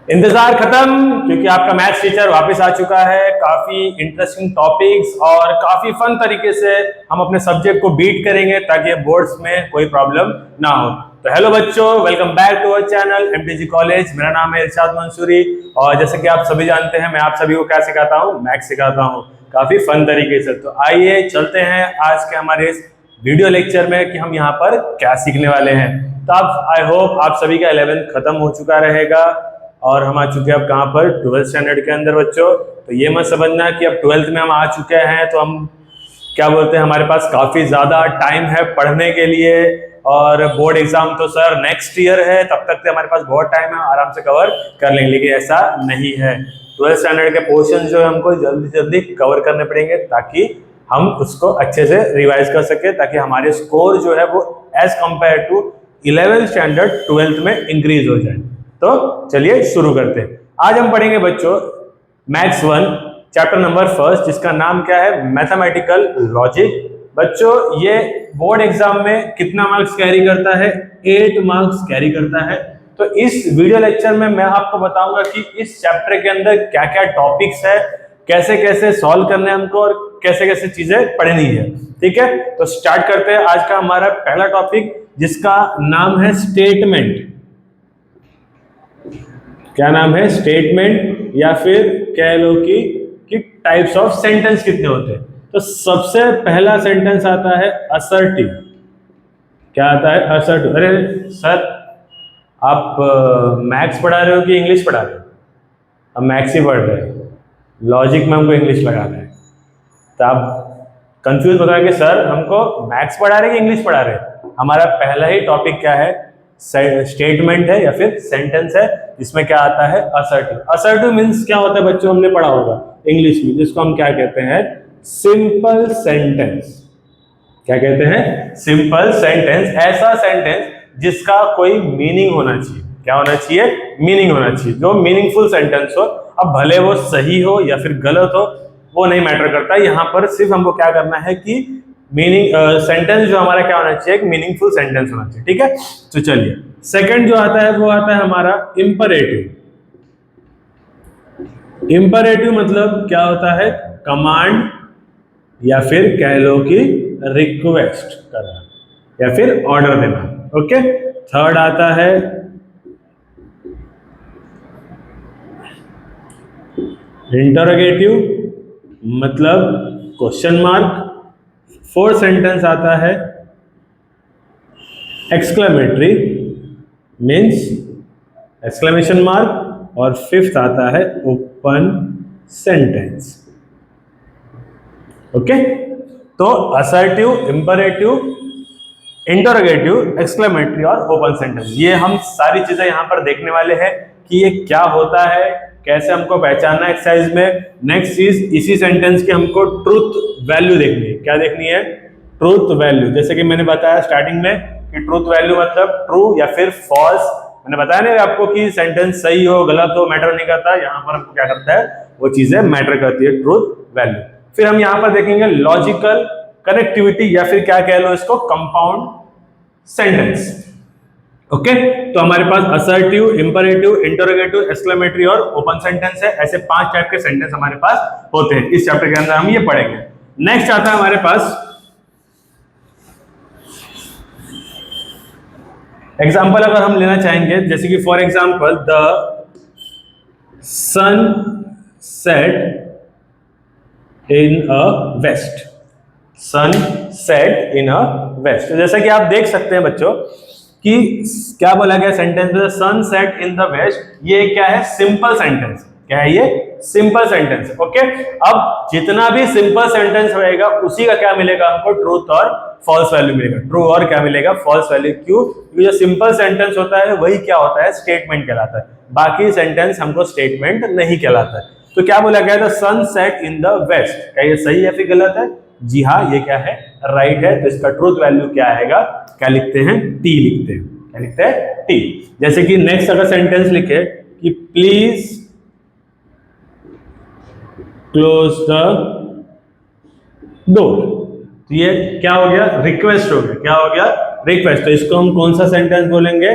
इंतजार खत्म, क्योंकि आपका मैथ्स टीचर वापस आ चुका है। काफी इंटरेस्टिंग टॉपिक्स और काफी फन तरीके से हम अपने सब्जेक्ट को बीट करेंगे ताकि बोर्ड्स में कोई प्रॉब्लम ना हो। तो हेलो बच्चों, welcome back to our channel MTG college. मेरा नाम है इरशाद मंसूरी और जैसे कि आप सभी जानते हैं, मैं आप सभी को क्या सिखाता हूँ, मैथ्स सिखाता हूँ काफी फन तरीके से। तो आइए चलते हैं आज के हमारे इस वीडियो लेक्चर में कि हम यहाँ पर क्या सीखने वाले हैं। तो आप आई होप आप सभी का 11th खत्म हो चुका रहेगा और हम आ चुके हैं अब कहाँ पर 12th स्टैंडर्ड के अंदर बच्चों। तो ये मत समझना कि अब 12th में हम आ चुके हैं तो हम क्या बोलते हैं, हमारे पास काफी ज्यादा टाइम है पढ़ने के लिए और बोर्ड एग्जाम तो सर नेक्स्ट ईयर है, तब तक तो हमारे पास बहुत टाइम है, आराम से कवर कर लेंगे। लेकिन ऐसा नहीं है, 12th स्टैंडर्ड के पोर्शन जो है हमको जल्दी जल्दी कवर करने पड़ेंगे ताकि हम उसको अच्छे से रिवाइज कर सके, ताकि हमारे स्कोर जो है वो as compare to 11th standard 12th में इंक्रीज हो जाए। तो चलिए शुरू करते हैं। आज हम पढ़ेंगे बच्चों मैथ्स 1 चैप्टर नंबर 1, जिसका नाम क्या है, मैथमेटिकल लॉजिक। बच्चों ये बोर्ड एग्जाम में कितना मार्क्स कैरी करता है, 8 मार्क्स कैरी करता है। तो इस वीडियो लेक्चर में मैं आपको बताऊंगा कि इस चैप्टर के अंदर क्या क्या टॉपिक्स है, कैसे कैसे सॉल्व करने हैं हमको और कैसे कैसे चीजें पढ़नी है। ठीक है, तो स्टार्ट करते हैं आज का हमारा पहला टॉपिक, जिसका नाम है स्टेटमेंट। क्या नाम है, स्टेटमेंट, या फिर कह लो कि टाइप्स ऑफ सेंटेंस कितने होते हैं। तो सबसे पहला सेंटेंस आता है असर्टिव। क्या आता है, असर्टिव। अरे सर आप मैथ्स पढ़ा रहे हो कि इंग्लिश पढ़ा रहे हो? हम मैथ्स ही पढ़ रहे हैं, लॉजिक में हमको इंग्लिश लगाना है। तो आप कंफ्यूज हो गए कि सर हमको मैथ्स पढ़ा रहे हैं कि इंग्लिश पढ़ा रहे हैं। हमारा पहला ही टॉपिक क्या है, स्टेटमेंट है या फिर सेंटेंस है, जिसमें क्या आता है, असर्टिव। असर्टिव मींस क्या होता है बच्चों, हमने पढ़ा होगा इंग्लिश में, जिसको हम क्या कहते हैं, सिंपल सेंटेंस। क्या कहते हैं, सिंपल सेंटेंस। ऐसा सेंटेंस जिसका कोई मीनिंग होना चाहिए। क्या होना चाहिए, मीनिंग होना चाहिए, जो मीनिंगफुल सेंटेंस हो। अब भले वो सही हो या फिर गलत हो, वो नहीं मैटर करता। यहाँ पर सिर्फ हमको क्या करना है कि मीनिंग सेंटेंस जो हमारा क्या होना चाहिए, एक मीनिंगफुल सेंटेंस होना चाहिए। ठीक है, तो चलिए सेकंड जो आता है वो आता है हमारा इंपरेटिव। इंपरेटिव मतलब क्या होता है, कमांड या फिर कह लो कि रिक्वेस्ट करना या फिर ऑर्डर देना। ओके, थर्ड आता है इंटरोगेटिव, मतलब क्वेश्चन मार्क। फोर्थ सेंटेंस आता है एक्सक्लेमेटरी, मीन्स एक्सक्लेमेशन मार्क। और फिफ्थ आता है ओपन सेंटेंस। ओके, तो असर्टिव, इंपरेटिव, इंटरोगेटिव, एक्सक्लेमेटरी और ओपन सेंटेंस, ये हम सारी चीजें यहाँ पर देखने वाले हैं कि ये क्या होता है, कैसे हमको पहचानना है एक्सरसाइज में। नेक्स्ट चीज, इसी सेंटेंस की हमको ट्रूथ वैल्यू देखनी है। क्या देखनी है, ट्रूथ वैल्यू। जैसे कि मैंने बताया स्टार्टिंग में कि ट्रूथ वैल्यू मतलब ट्रू या फिर फॉल्स। मैंने बताया नहीं आपको कि सेंटेंस सही हो गलत हो मैटर नहीं करता, यहाँ पर हमको क्या करता है, वो चीजें मैटर करती है, ट्रूथ वैल्यू। फिर हम यहाँ पर देखेंगे लॉजिकल कनेक्टिविटी या फिर क्या कह लो इसको, कंपाउंड सेंटेंस। ओके, तो हमारे पास असर्टिव, इंपरेटिव, इंटरोगेटिव, एक्सक्लेमेटरी और ओपन सेंटेंस है। ऐसे 5 टाइप के सेंटेंस हमारे पास होते हैं। इस चैप्टर के अंदर हम ये पढ़ेंगे। नेक्स्ट आता है हमारे पास एग्जाम्पल। अगर हम लेना चाहेंगे, जैसे कि for example the sun set in a west. Sun set in a west, जैसा कि आप देख सकते हैं बच्चों कि क्या बोला गया सेंटेंस में, sun set in the west. ये क्या है, सिंपल सेंटेंस। क्या है ये, सिंपल सेंटेंस। ओके, अब जितना भी सिंपल सेंटेंस रहेगा उसी का क्या मिलेगा हमको, ट्रूथ और फॉल्स वैल्यू मिलेगा। ट्रू और क्या मिलेगा, फॉल्स वैल्यू। क्यों, क्योंकि जो सिंपल सेंटेंस होता है वही क्या होता है, स्टेटमेंट कहलाता है। बाकी सेंटेंस हमको स्टेटमेंट नहीं कहलाता है। तो क्या बोला गया था, sun set in the west. क्या ये सही है फिर गलत है? जी हाँ, ये क्या है, राइट है। तो इसका ट्रूथ वैल्यू क्या आएगा, क्या लिखते हैं, टी लिखते हैं। क्या लिखते हैं, टी। जैसे कि नेक्स्ट अगर सेंटेंस लिखे कि प्लीज क्लोज द डोर, तो ये क्या हो गया, रिक्वेस्ट हो गया। क्या हो गया, रिक्वेस्ट। तो इसको हम कौन सा सेंटेंस बोलेंगे,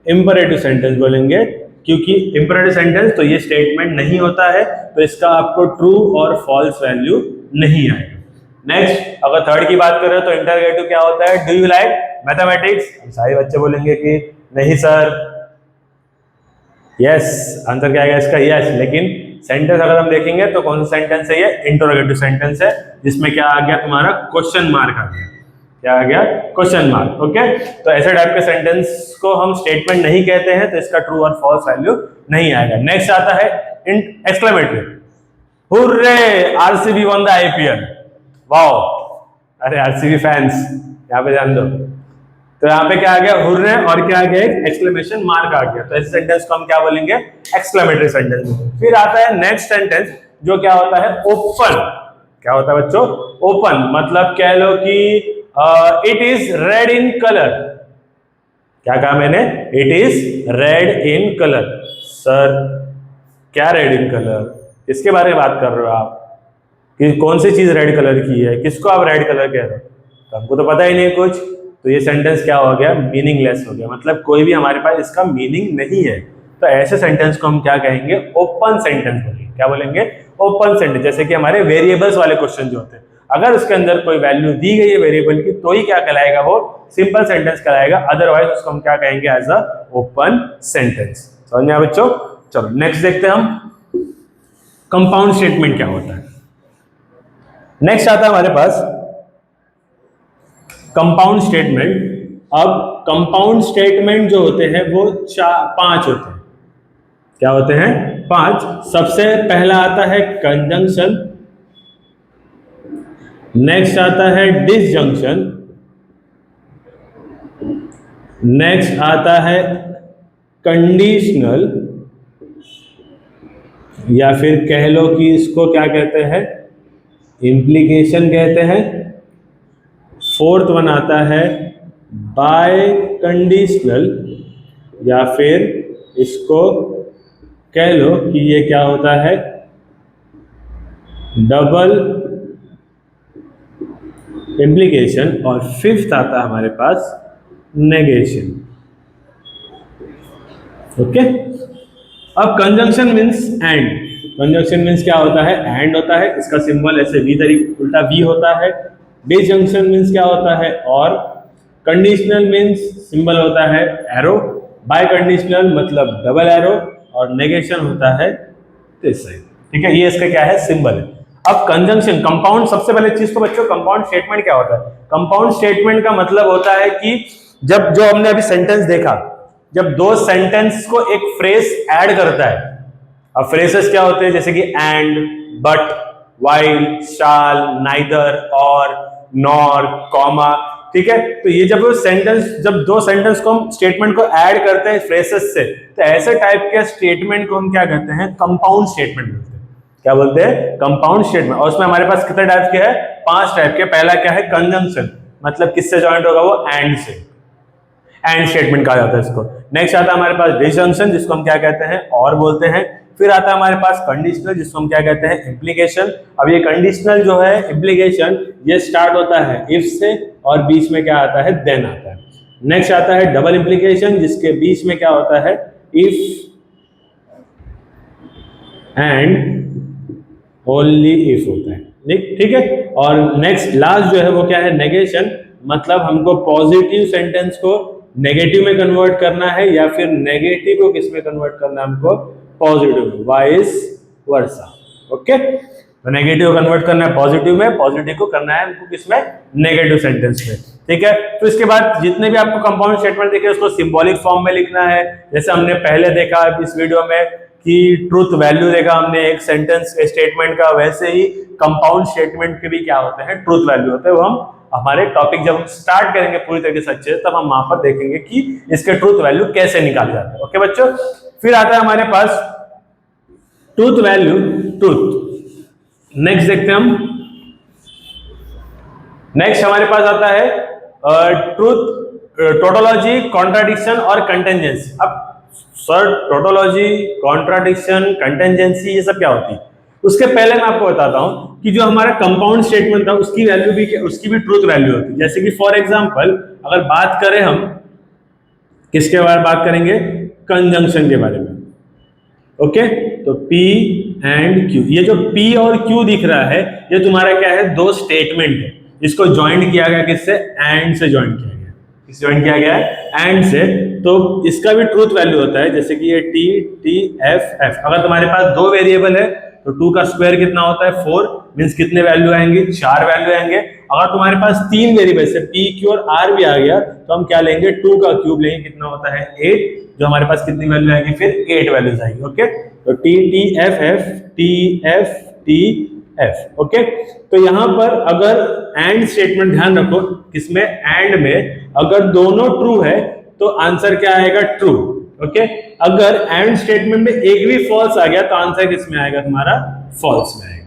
इंपरेटिव सेंटेंस बोलेंगे। क्योंकि इंपेरेटिव सेंटेंस तो ये स्टेटमेंट नहीं होता है, तो इसका आपको ट्रू और फॉल्स वैल्यू नहीं आएगा। नेक्स्ट, अगर थर्ड की बात करें तो इंटरोगेटिव क्या होता है, डू यू लाइक मैथमेटिक्स? सारे बच्चे बोलेंगे कि नहीं सर। यस, आंसर क्या आएगा इसका? यस। लेकिन सेंटेंस अगर हम देखेंगे तो कौन सा सेंटेंस है ये? इंटरोगेटिव सेंटेंस है, जिसमें क्या आ गया तुम्हारा? क्वेश्चन मार्क आ गया। क्या आ गया? Question mark. ओके, तो ऐसे टाइप के सेंटेंस को हम स्टेटमेंट नहीं कहते हैं, तो इसका ट्रू और फॉल्स वैल्यू नहीं आएगा। नेक्स्ट आता है exclamatory, hurray RCB one the IPL. Wow, अरे आरसीबी फैंस यहाँ पे ध्यान दो। तो यहाँ पे क्या आ गया? हुर्रे, और क्या आ गया? एक एक्सक्लेमेशन मार्क आ गया। तो ऐसे सेंटेंस को हम क्या बोलेंगे? Exclamatory sentence. फिर आता है नेक्स्ट सेंटेंस, जो क्या होता है? ओपन। क्या होता है बच्चों? ओपन मतलब कह लो कि it is red in colour. क्या कहा मैंने? It is red in colour. Sir क्या रेड इन कलर? इसके बारे में बात कर रहे हो आप कि कौन सी चीज रेड कलर की है? किसको आप रेड कलर कह रहे हो? तो हमको तो पता ही नहीं कुछ। तो ये सेंटेंस क्या हो गया? मीनिंगलेस हो गया, मतलब कोई भी हमारे पास इसका मीनिंग नहीं है। तो ऐसे सेंटेंस को हम क्या कहेंगे? ओपन सेंटेंस बोलेंगे। क्या बोलेंगे? Open sentence. जैसे कि हमारे वेरिएबल्स वाले क्वेश्चन जो होते हैं, अगर उसके अंदर कोई वैल्यू दी गई है वेरिएबल की, तो ही क्या कहलाएगा? वो सिंपल सेंटेंस कहलाएगा। अदरवाइज उसको हम क्या कहेंगे? As a open sentence. समझ में आया बच्चों? चलो नेक्स्ट देखते हैं हम, कंपाउंड स्टेटमेंट क्या होता है। नेक्स्ट आता है हमारे पास कंपाउंड स्टेटमेंट। अब कंपाउंड स्टेटमेंट जो होते हैं वो 5 होते हैं। क्या होते हैं? 5। सबसे पहला आता है कंजंक्शन, नेक्स्ट आता है डिसजंक्शन, नेक्स्ट आता है कंडीशनल, या फिर कह लो कि इसको क्या कहते हैं? इंप्लीकेशन कहते हैं। फोर्थ वन आता है बाय कंडीशनल, या फिर इसको कह लो कि ये क्या होता है? Double implication. और फिफ्थ आता है हमारे पास नेगेशन। ओके, अब conjunction means and. Conjunction means क्या होता है? एंड होता है। इसका सिंबल ऐसे वी तरीके उल्टा वी होता है। डिसजंक्शन मीन्स क्या होता है? और। कंडीशनल मीन्स सिंबल होता है एरो। बाय कंडीशनल मतलब डबल एरो। और नेगेशन होता है दिस साइड। ठीक है, ये इसका क्या है? सिंबल है। अब कंजंक्शन, कंपाउंड, सबसे पहले चीज तो बच्चों कंपाउंड स्टेटमेंट क्या होता है? कंपाउंड स्टेटमेंट का मतलब होता है कि जब जो हमने अभी सेंटेंस देखा, जब दो सेंटेंस को एक फ्रेज ऐड करता है। अब फ्रेजेस क्या होते हैं? जैसे कि and, but, while, shall, neither, और, नॉर, कॉमा। ठीक है, तो ये जब सेंटेंस, जब दो सेंटेंस को हम स्टेटमेंट को ऐड करते हैं फ्रेजेस से, तो ऐसे टाइप के स्टेटमेंट को हम क्या कहते हैं? कंपाउंड स्टेटमेंट बोलते हैं। क्या बोलते हैं? Compound statement. और उसमें हमारे पास कितने टाइप के हैं? 5 टाइप के। पहला क्या है? कंजंक्शन, मतलब किससे ज्वाइंट होगा वो? एंड से। एंड स्टेटमेंट कहा जाता है इसको। नेक्स्ट आता है हमारे पास डिसजंक्शन, जिसको हम क्या कहते हैं? और बोलते हैं। फिर आता है हमारे पास कंडीशनल, जिसको हम क्या कहते हैं? इंप्लीकेशन। अब ये कंडीशनल जो है, इंप्लीकेशन, ये स्टार्ट होता है इफ से, और बीच में क्या आता है? देन आता है। नेक्स्ट आता है डबल इंप्लीकेशन, जिसके बीच में क्या होता है? इफ एंड ओनली इफ होता है। ठीक है। और नेक्स्ट लास्ट जो है वो क्या है? नेगेशन, मतलब हमको पॉजिटिव सेंटेंस को नेगेटिव में कन्वर्ट करना है, या फिर नेगेटिव को किस में कन्वर्ट करना है? हमको पॉजिटिव में, वाइस वर्सा। ओके, तो नेगेटिव कन्वर्ट करना है पॉजिटिव में, पॉजिटिव को करना है हमको किसमें? नेगेटिव सेंटेंस में। ठीक है, तो इसके बाद जितने भी आपको कंपाउंड स्टेटमेंट देखे उसको सिंबॉलिक फॉर्म में लिखना है। जैसे हमने पहले देखा इस वीडियो में कि ट्रूथ वैल्यू देखा हमने एक सेंटेंस स्टेटमेंट का, वैसे ही कंपाउंड स्टेटमेंट के भी क्या होते हैं? ट्रूथ वैल्यू होते हैं। वो हम हमारे टॉपिक जब स्टार्ट करेंगे पूरी तरीके से अच्छे, तब हम वहां पर देखेंगे कि इसके ट्रूथ वैल्यू कैसे निकाले जाते हैं। ओके बच्चों, फिर आता है हमारे पास ट्रूथ वैल्यू, ट्रूथ। नेक्स्ट देखते हैं हम। नेक्स्ट हमारे पास आता है ट्रूथ, टोटोलॉजी, कॉन्ट्राडिक्शन और कंटेंजेंसी। अब सर टोटोलॉजी, कॉन्ट्राडिक्शन, कंटेंजेंसी ये सब क्या होती है? उसके पहले मैं आपको बताता हूं कि जो हमारा कंपाउंड स्टेटमेंट था उसकी वैल्यू भी, उसकी भी ट्रूथ वैल्यू होती है। जैसे कि फॉर एग्जांपल अगर बात करें हम किसके बारे में बात करेंगे? कंजंक्शन के बारे में। ओके, तो P एंड Q, ये जो P और Q दिख रहा है ये तुम्हारा क्या है, दो स्टेटमेंट है, इसको ज्वाइंट किया गया किससे, एंड से ज्वाइंट किया गया, किससे ज्वाइंट किया गया है, एंड से। तो इसका भी ट्रूथ वैल्यू होता है, जैसे कि ये T T F F, अगर तुम्हारे पास दो वेरिएबल है तो 2 का स्क्वायर कितना होता है 4, मींस कितने वैल्यू आएंगे, 4 वैल्यू आएंगे। अगर तुम्हारे पास तीन वेरिएबल से P Q और R भी आ गया तो हम क्या लेंगे, 2 का क्यूब लेंगे, कितना होता है 8, जो हमारे पास कितनी वैल्यू आएगी, फिर 8 वैल्यूज आएगी। ओके, तो T T F F T F T F। Okay, तो यहां पर अगर एंड स्टेटमेंट, ध्यान रखो किसमें, एंड में अगर दोनों ट्रू है तो आंसर क्या आएगा, ट्रू। ओके, अगर एंड स्टेटमेंट में एक भी फॉल्स आ गया तो आंसर किसमें आएगा, तुम्हारा फॉल्स में आएगा।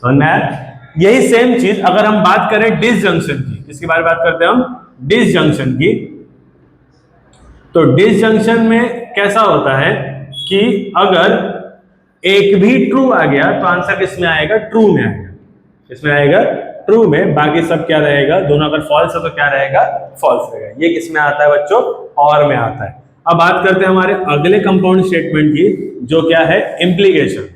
समझ में आया? यही सेम चीज अगर हम बात करें डिसजंक्शन की, किसकी बारे में बात करते हैं हम, डिसजंक्शन की। तो डिसजंक्शन में कैसा होता है कि अगर एक भी ट्रू आ गया तो आंसर किसमें आएगा, ट्रू में आएगा, किसमें आएगा, ट्रू में, बाकी सब क्या रहेगा, दोनों अगर फॉल्स है तो क्या रहेगा, फॉल्स रहेगा। ये किसमें आता है बच्चों, और में आता है। अब बात करते हैं हमारे अगले कंपाउंड स्टेटमेंट की, जो क्या है, इम्प्लीकेशन।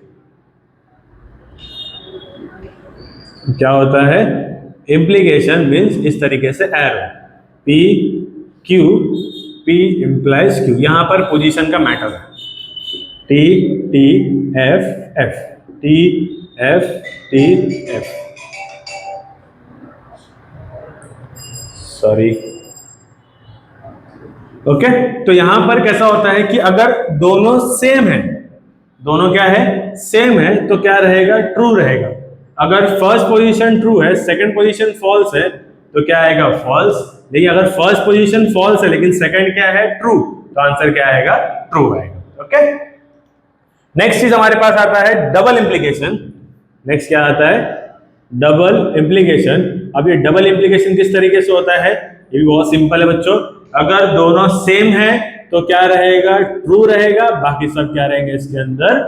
क्या होता है, इम्प्लीकेशन मीन्स इस तरीके से arrow, P Q, P implies Q, यहां पर पोजीशन का मैटर है, T T F F T F T F, sorry. Okay, तो यहां पर कैसा होता है कि अगर दोनों सेम है, दोनों क्या है, सेम है, तो क्या रहेगा, ट्रू रहेगा। अगर फर्स्ट पोजीशन ट्रू है, सेकंड पोजीशन फॉल्स है, तो क्या आएगा, फॉल्स। लेकिन अगर फर्स्ट पोजीशन फॉल्स है लेकिन सेकंड क्या है, ट्रू, तो आंसर क्या आएगा, ट्रू आएगा। ओके, नेक्स्ट चीज हमारे पास आता है डबल इंप्लीकेशन। नेक्स्ट क्या आता है, डबल इंप्लीकेशन। अब ये डबल इंप्लीकेशन किस तरीके से होता है, ये भी बहुत सिंपल है बच्चों। अगर दोनों सेम है तो क्या रहेगा, ट्रू रहेगा, बाकी सब क्या रहेंगे इसके अंदर,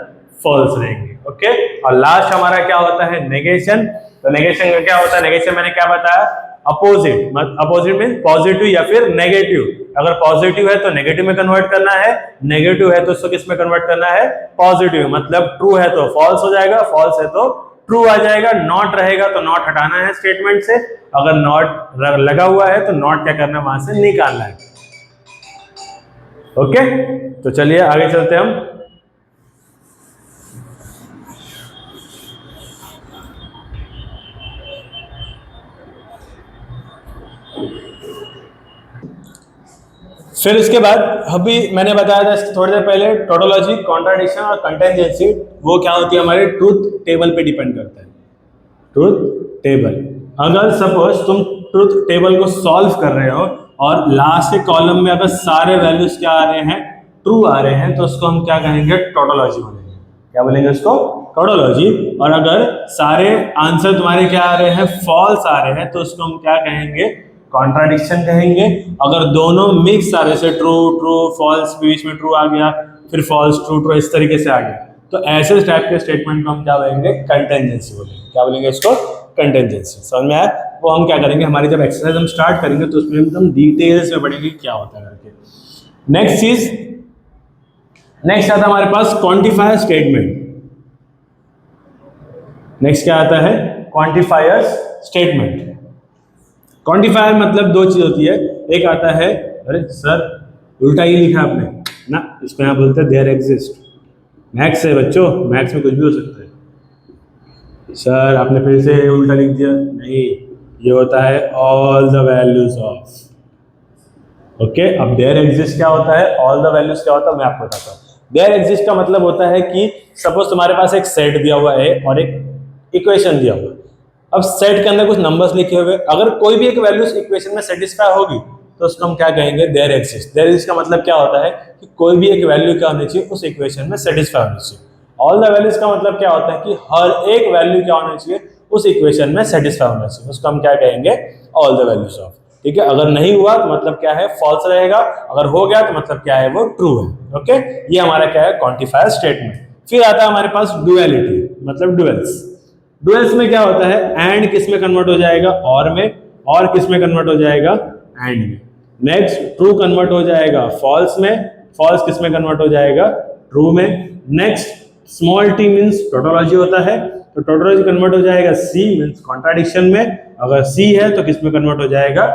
फॉल्स रहेंगे। ओके, और लास्ट हमारा क्या होता है, नेगेशन। तो नेगेशन का क्या होता है, नेगेशन मैंने क्या बताया, अपोजिट, अपोजिट मीन पॉजिटिव या फिर नेगेटिव। अगर पॉजिटिव है तो नेगेटिव में कन्वर्ट करना है, नेगेटिव है तो उसको किस में कन्वर्ट करना है, पॉजिटिव। मतलब ट्रू है तो फॉल्स हो जाएगा, फॉल्स है तो ट्रू आ जाएगा। नॉट रहेगा तो नॉट हटाना है स्टेटमेंट से, अगर नॉट लगा हुआ है तो नॉट क्या करना है, वहां से निकालना है। ओके, तो चलिए आगे चलते हैं हम। फिर इसके बाद अभी मैंने बताया था थोड़ी देर पहले, टोटोलॉजी, कॉन्ट्राडिक्शन और कंटेंजेंसी, वो क्या होती है, हमारे ट्रूथ टेबल पे डिपेंड करता है। ट्रूथ टेबल, अगर सपोज तुम ट्रूथ टेबल को सॉल्व कर रहे हो और लास्ट के कॉलम में अगर सारे वैल्यूज क्या आ रहे हैं, ट्रू आ रहे हैं, तो उसको हम क्या कहेंगे, टोटोलॉजी बोलेंगे। क्या बोलेंगे उसको, टोटोलॉजी। और अगर सारे आंसर तुम्हारे क्या आ रहे हैं, फॉल्स आ रहे हैं, तो उसको हम क्या कहेंगे, कॉन्ट्राडिक्शन कहेंगे। अगर दोनों मिक्स आ रहे से ट्रू ट्रू फॉल्स, बीच में ट्रू आ गया, फिर फॉल्स ट्रू ट्रू, इस तरीके से आ गया, तो ऐसे टाइप के स्टेटमेंट को हम क्या बोलेंगे, कंटेंजेंसी बोलेंगे। क्या बोलेंगे इसको, कंटेंजेंसी। समझ में आया? वो हम क्या करेंगे, हमारी जब एक्सरसाइज हम स्टार्ट करेंगे तो उसमें एकदम डिटेल्स में पढ़ेंगे क्या होता है करके। नेक्स्ट चीज, नेक्स्ट आता है हमारे पास क्वांटिफायर स्टेटमेंट। नेक्स्ट क्या आता है, क्वांटिफायर स्टेटमेंट। क्वांटिफायर मतलब दो चीज होती है, एक आता है, अरे सर उल्टा ही लिखा आपने ना, इसको यहाँ बोलते हैं देयर एग्जिस्ट। मैथ्स है बच्चों, मैथ्स में कुछ भी हो सकता है। सर आपने फिर से उल्टा लिख दिया, नहीं, ये होता है all the values of. Okay, अब देयर एग्जिस्ट क्या होता है, ऑल द वैल्यूज क्या होता है, मैं आपको बताता हूँ। देयर एग्जिस्ट का मतलब होता है कि सपोज तुम्हारे पास एक सेट दिया हुआ है और एक इक्वेशन दिया हुआ है। अब सेट के अंदर कुछ नंबर्स लिखे हुए, अगर कोई भी एक वैल्यू इक्वेशन में सेटिस्फाई होगी तो उसको हम क्या कहेंगे, देयर एग्जिस्ट। देयर एग्जिस्ट का मतलब क्या होता है कि कोई भी एक वैल्यू क्या होनी चाहिए, उस इक्वेशन में सेटिस्फाई होनी चाहिए। ऑल द वैल्यूज का मतलब क्या होता है कि हर एक वैल्यू क्या होनी चाहिए, उस इक्वेशन में सेटिस्फाई होना चाहिए, उसको हम क्या कहेंगे, ऑल द वैल्यूज ऑफ। ठीक है, अगर नहीं हुआ तो मतलब क्या है, फॉल्स रहेगा, अगर हो गया तो मतलब क्या है, वो ट्रू है। ओके, ये हमारा क्या है, क्वांटिफायर स्टेटमेंट। फिर आता है हमारे पास डुअलिटी, मतलब डुअल्स। डुअल्स में क्या होता है, एंड किस में कन्वर्ट हो जाएगा, और में, और किस में कन्वर्ट हो जाएगा, एंड में। नेक्स्ट ट्रू कन्वर्ट हो जाएगा फॉल्स में, फॉल्स किस में कन्वर्ट हो जाएगा, ट्रू में। Next small T means tautology होता है, तो टोटोलॉजी कन्वर्ट हो जाएगा सी मीन्स कॉन्ट्राडिक्शन में, अगर सी है तो किस में कन्वर्ट हो जाएगा,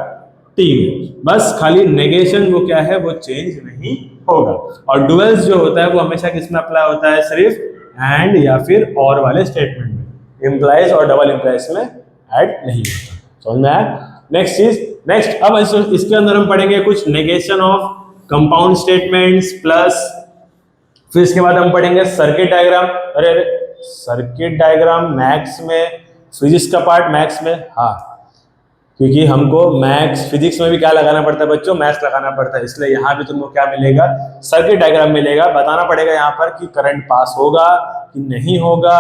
टी में। बस खाली नेगेशन वो क्या है, वो चेंज नहीं होगा। और डुअल्स जो होता है वो हमेशा किस में अप्लाई होता है, सिर्फ एंड या फिर और वाले स्टेटमेंट में, इम्प्लाइज और डबल इम्प्लाइज में ऐड नहीं होता। समझ में आया? नेक्स्ट चीज, नेक्स्ट अब इसके अंदर हम पढ़ेंगे कुछ negation of compound statements plus, फिर इसके बाद हम पढ़ेंगे सर्किट डायग्राम। अरे सर्किट डायग्राम मैथ्स में, फिजिक्स का पार्ट मैथ्स में, हाँ क्योंकि हमको मैथ्स फिजिक्स में भी क्या लगाना पड़ता है बच्चों, मैथ्स लगाना पड़ता है, इसलिए यहाँ भी तुमको क्या मिलेगा, सर्किट डायग्राम मिलेगा। बताना पड़ेगा यहाँ पर कि करंट पास होगा कि नहीं होगा,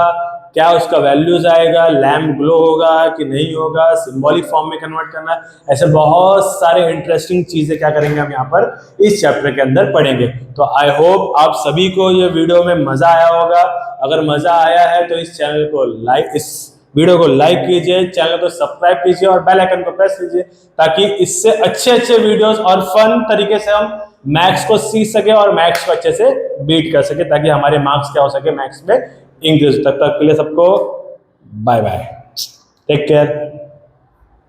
क्या उसका वैल्यूज आएगा, लैम्प ग्लो होगा कि नहीं होगा, सिंबॉलिक फॉर्म में कन्वर्ट करना है, ऐसे बहुत सारे इंटरेस्टिंग चीजें क्या करेंगे हम यहाँ पर इस चैप्टर के अंदर पढ़ेंगे। तो आई होप आप सभी को ये वीडियो में मजा आया होगा। अगर मजा आया है तो इस चैनल को लाइक, इस वीडियो को लाइक कीजिए, चैनल को सब्सक्राइब कीजिए और बेल आइकन को प्रेस कीजिए, ताकि इससे अच्छे अच्छे वीडियोस और फन तरीके से हम मैथ्स को सीख सके और मैथ्स को अच्छे से बीट कर सके, ताकि हमारे मार्क्स क्या हो सके मैथ्स में इंक्रीज। तब तक के लिए सबको बाय बाय, टेक केयर।